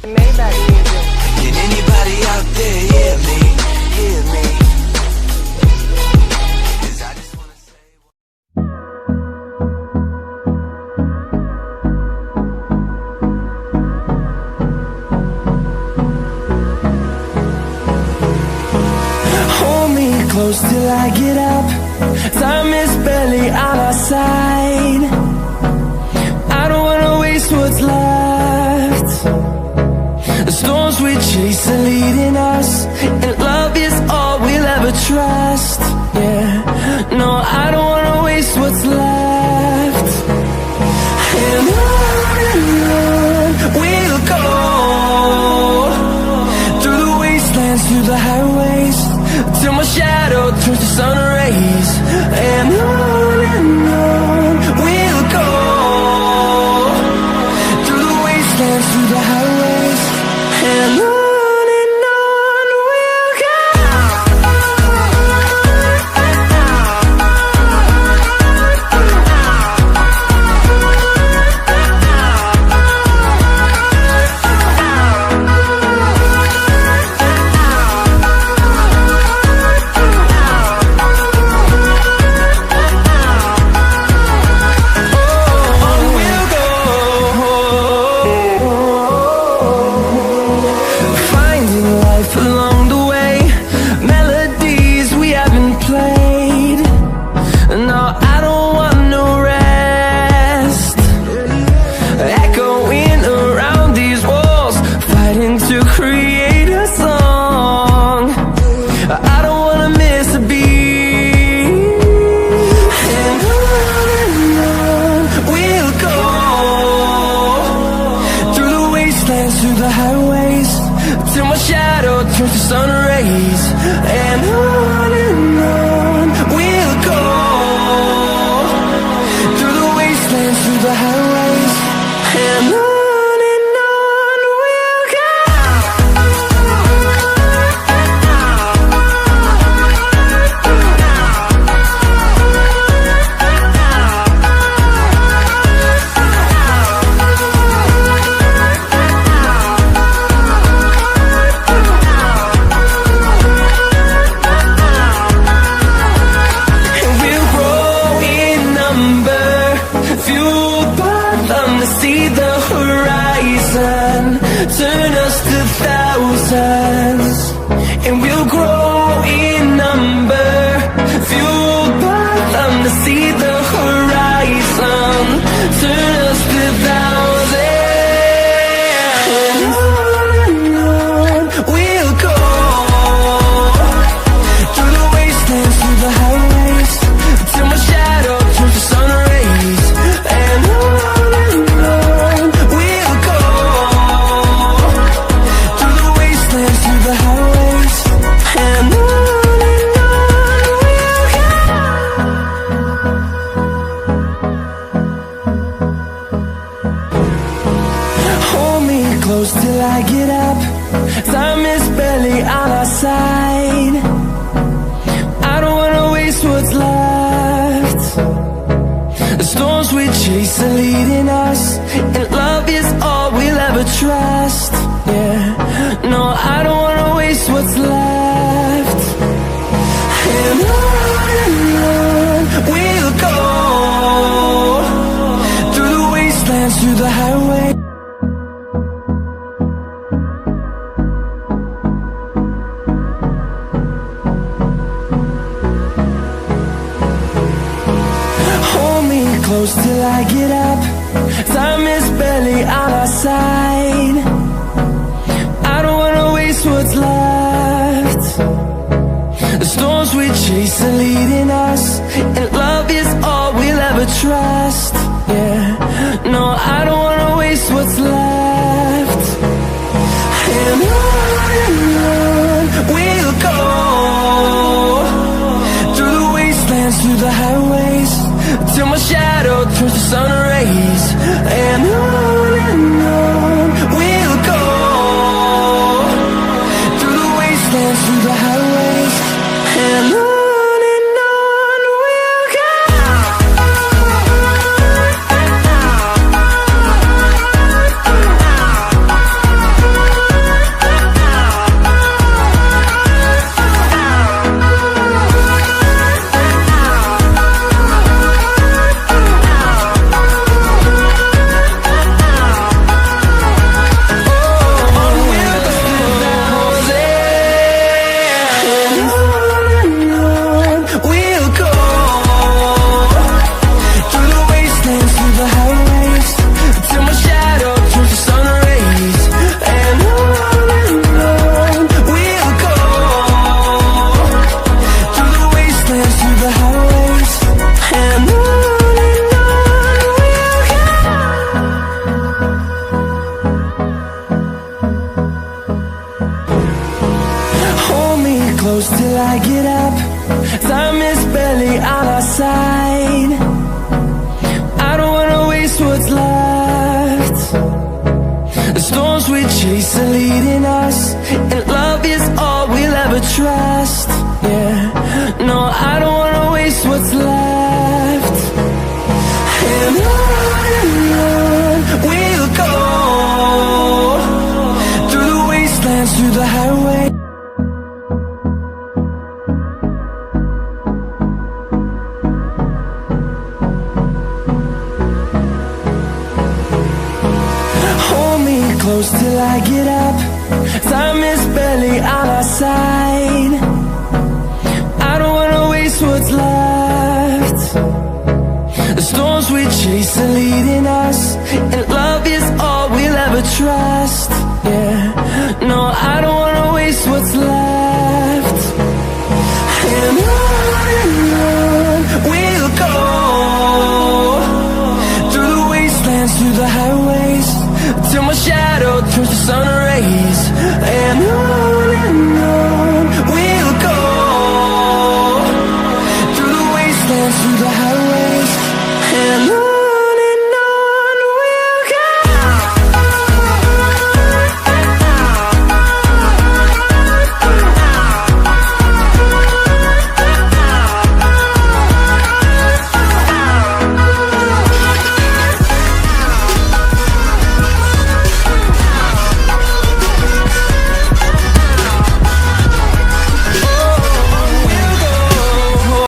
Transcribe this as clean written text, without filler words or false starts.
Maybach music. Can anybody out there hear me? Hear me? 'Cause I just wanna say hold me close till I get up. Time is barely on our side. I don't wanna waste what's left. The storms we chase are leading us, and love is all we'll ever trust. Yeah, no, I don't wanna waste what's left. And on we'll go, through the wastelands, through the highways, till my shadow turns to sun rays. And on we'll go, through the wastelands, through the highways, and on we'll go. Through the highways, till my shadow turns to sun rays. And on we'll go, through the wastelands, through the highways, and on we'll go. See the horizon, turn us to thousands, and we'll grow in number, fueled by them. To see the horizon, turn us to thousands, and on we'll go, through the wastelands, through the highways, till my shadow turns to sun rays. And on close till I get up. Time is barely on our side. I don't wanna waste what's left. The storms we chase are leading us, and love is all we'll ever trust. Yeah, no, I don't wanna waste what's left. And on we'll go, through the wastelands, through the highway. Close till I get up. Time is barely on our side. I don't wanna waste what's left. The storms we chase are leading us, and love is all we'll ever trust. Yeah, no, I don't wanna waste what's left. And on we'll go, through the wastelands, through the highways, till my shadow turns to sun rays. And on we'll go, through the wastelands, through the highways, and on we'll go. close till I get up. Time is barely on our side. I don't wanna waste what's left. The storms we chase are leading us, and love is all we'll ever trust. Yeah, no, I don't wanna waste what's left. And on we'll go, through the wastelands, through the highway. Hold me close till I get up. Time is barely on our side. I don't wanna waste what's left. The storms we chase are leading us, and love is all we'll ever trust. Yeah, no, I don't wanna waste what's left. And on we'll go, through the wastelands, through the highways, till my shadow turns to sun rays. And on we'll go, through the wastelands, through the highways, and on.